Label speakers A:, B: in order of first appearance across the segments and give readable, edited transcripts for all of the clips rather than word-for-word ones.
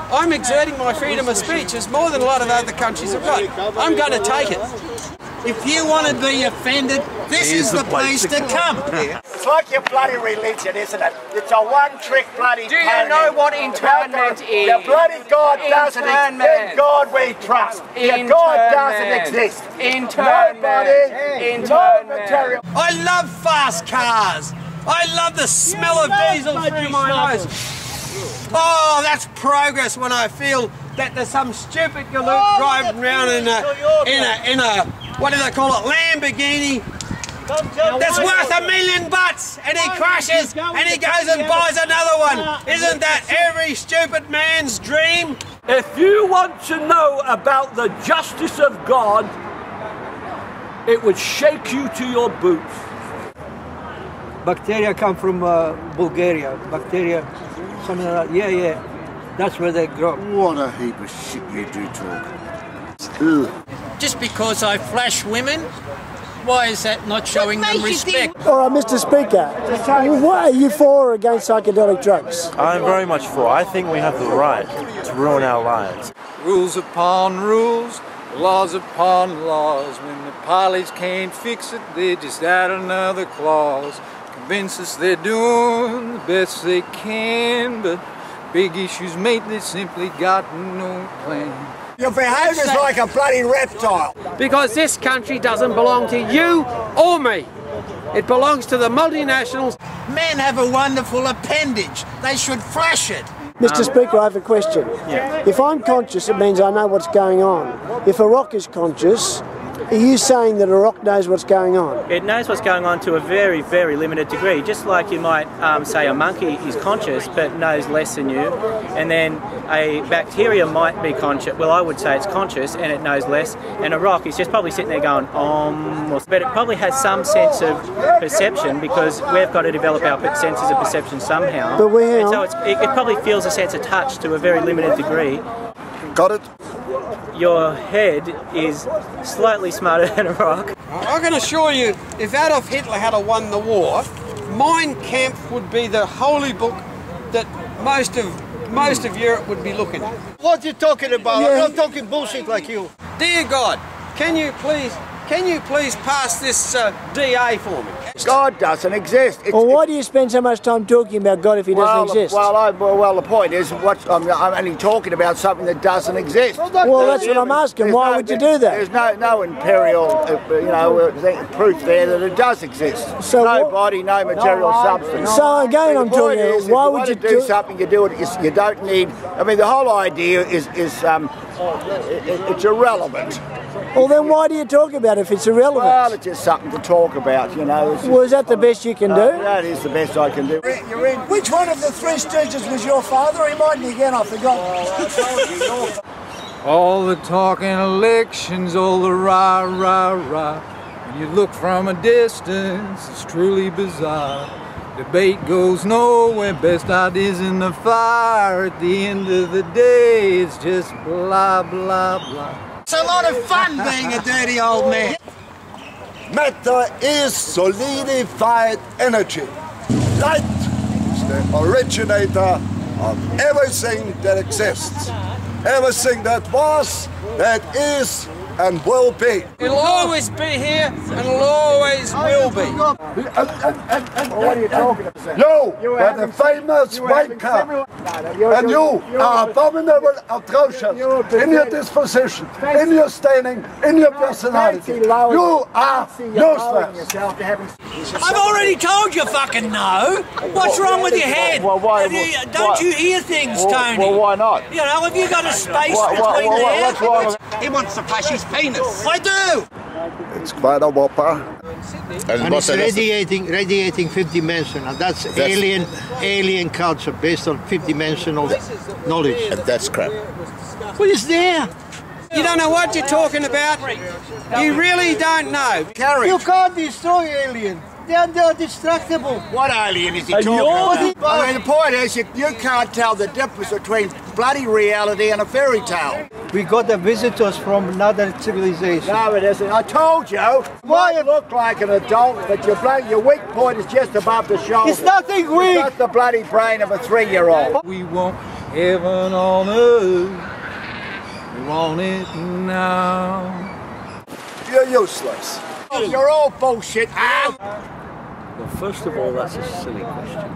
A: I'm exerting my freedom of speech. It's more than a lot of other countries have got. I'm going to take it.
B: If you want to be offended, this is the place to come.
C: It's like your bloody religion, isn't it? It's a one-trick bloody
A: Do you know what internment is?
C: The bloody God doesn't exist. In God we trust. Your God doesn't exist.
A: Internment.
C: No material.
B: I love fast cars. I love the smell of diesel through my nose. Oh, that's progress when I feel that there's some stupid galoot driving around in a what do they call it, Lamborghini, that's worth $1 million, and he crashes and he goes and buys another one. Isn't that every stupid man's dream?
D: If you want to know about the justice of God, it would shake you to your boots.
E: Bacteria come from Bulgaria. Bacteria, something like that. Yeah. That's where they grow.
F: What a heap of shit you do talk. Ugh.
B: Just because I flash women, why is that not showing them respect?
G: All right, Mr. Speaker, what are you for or against psychedelic drugs?
H: I'm very much for. I think we have the right to ruin our lives.
I: Rules upon rules, laws upon laws. When the pilots can't fix it, they just add another clause. Convince us they're doing the best they can, but big issues, mate, they simply got no plan.
C: Your behaviour's like a bloody reptile.
A: Because this country doesn't belong to you or me. It belongs to the multinationals.
B: Men have a wonderful appendage. They should flash it.
G: Mr. Speaker, I have a question. If I'm conscious, it means I know what's going on. If a rock is conscious, are you saying that a rock knows what's going on?
J: It knows what's going on to a very, very limited degree. Just like you might say a monkey is conscious but knows less than you, and then a bacteria might be conscious. Well, I would say it's conscious and it knows less, and a rock is just probably sitting there going, but it probably has some sense of perception because we've got to develop our senses of perception somehow.
G: But
J: and so it probably feels a sense of touch to a very limited degree.
F: Got it?
J: Your head is slightly smarter than a rock.
A: I can assure you, if Adolf Hitler had won the war, Mein Kampf would be the holy book that most of Europe would be looking at.
B: What are you talking about? I'm not talking bullshit like you.
A: Dear God, can you please pass this DA for me?
C: God doesn't exist.
G: Well, why do you spend so much time talking about God if he doesn't exist?
C: Well, the point is, I'm only talking about something that doesn't exist.
G: Well, that's what I'm asking. Why would you do that?
C: There's no imperial, proof there that it does exist.
G: So
C: no body, no material substance.
G: So again, I'm talking. Why would you
C: do something? You do it. You don't need. I mean, the whole idea is it's irrelevant.
G: Well, then why do you talk about it if it's irrelevant?
C: Well, it's just something to talk about, you know.
G: Well, is that the best you can do?
C: That is the best I can do.
G: Which one of the three stooges was your father? Remind me again, I forgot.
I: All the talking elections, all the rah, rah, rah. When you look from a distance, it's truly bizarre. Debate goes nowhere, best ideas in the fire. At the end of the day, it's just blah, blah, blah.
B: It's a lot of fun being a dirty old man.
F: Matter is solidified energy. Light is the originator of everything that exists. Everything that was, that is, and will be.
A: It'll always be here and it'll always will be.
C: What are you talking about?
F: You are the famous wanker. And you are abominable, atrocious in your disposition, in your standing, in your personality. You are useless.
B: I've already told you fucking no. What's wrong with your head? Don't you hear things, Tony?
C: Well, why not?
B: You know, have you got a space between there?
C: What's wrong?
B: He wants to flash his penis. I do.
F: It's quite a whopper.
K: And it's radiating fifth dimensional. That's alien culture based on fifth dimensional knowledge.
F: And that's crap.
K: Well, it's there.
A: You don't know what you're talking about. You really don't know.
B: You can't destroy alien. They're destructible.
C: What alien is he talking about? I mean, the point is, you can't tell the difference between bloody reality and a fairy tale.
K: We got the visitors from another civilization.
C: No, it isn't. I told you. Why you look like an adult, but your weak point is just above the shoulder.
K: It's nothing weak.
C: You've got the bloody brain of a 3-year-old.
I: We won't heaven on earth. We want it now.
F: You're useless.
C: You're all bullshit.
D: Well, first of all, that's a silly question.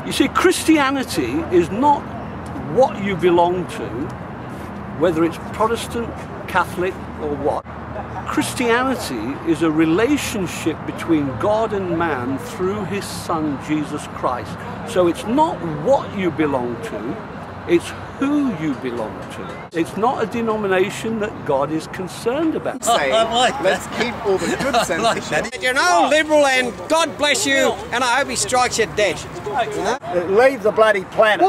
D: You see, Christianity is not what you belong to, whether it's Protestant, Catholic, or what. Christianity is a relationship between God and man through his Son, Jesus Christ. So it's not what you belong to, it's who you belong to. It's not a denomination that God is concerned about.
C: Let's keep all the good sense.
A: You're no liberal, and God bless you, and I hope he strikes you dead. You know?
C: Leave the bloody planet.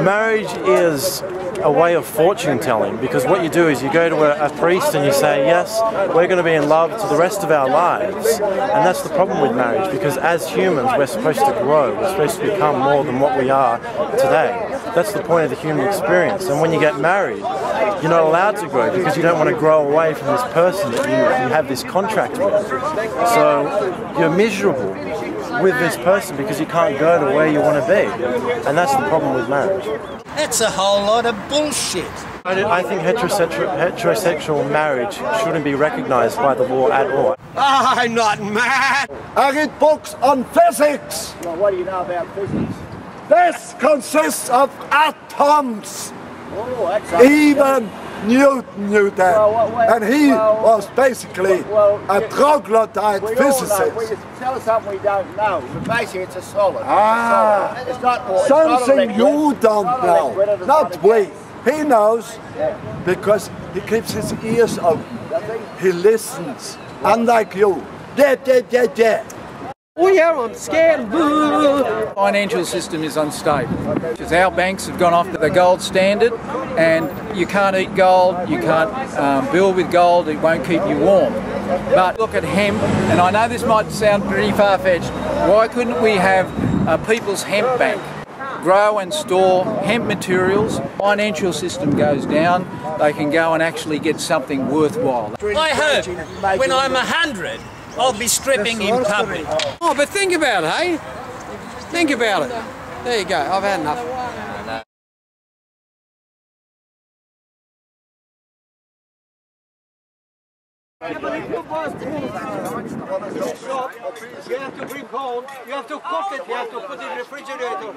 H: Marriage is a way of fortune telling, because what you do is you go to a priest and you say, yes, we're going to be in love to the rest of our lives. And that's the problem with marriage, because as humans we're supposed to grow, we're supposed to become more than what we are today. That's the point of the human experience. And when you get married, you're not allowed to grow because you don't want to grow away from this person that you have this contract with. So you're miserable with this person because you can't go to where you want to be. And that's the problem with marriage.
K: That's a whole lot of bullshit.
H: I think heterosexual marriage shouldn't be recognised by the law at all.
B: I'm not mad.
F: I read books on physics.
C: Well, what do you know about physics?
F: This consists of atoms.
C: Oh, that's
F: Even Newton knew that. And he was basically a troglodyte physicist.
C: Tell us something we don't know. But basically, it's a solid. It's not
F: Something you don't know. Not we. He knows because he keeps his ears open. He listens. Unlike you.
A: Oh yeah, I'm scared.
I: The financial system is unstable. Because our banks have gone off the gold standard, and you can't eat gold, you can't build with gold, it won't keep you warm. But look at hemp, and I know this might sound pretty far-fetched, why couldn't we have a people's hemp bank? Grow and store hemp materials, financial system goes down, they can go and actually get something worthwhile.
L: I hope when I'm 100, I'll be stripping in public.
A: Oh, but think about it, hey? Think about it. There you go, I've had enough.
B: You have to bring home, you have to cook it, you have to put it in the refrigerator.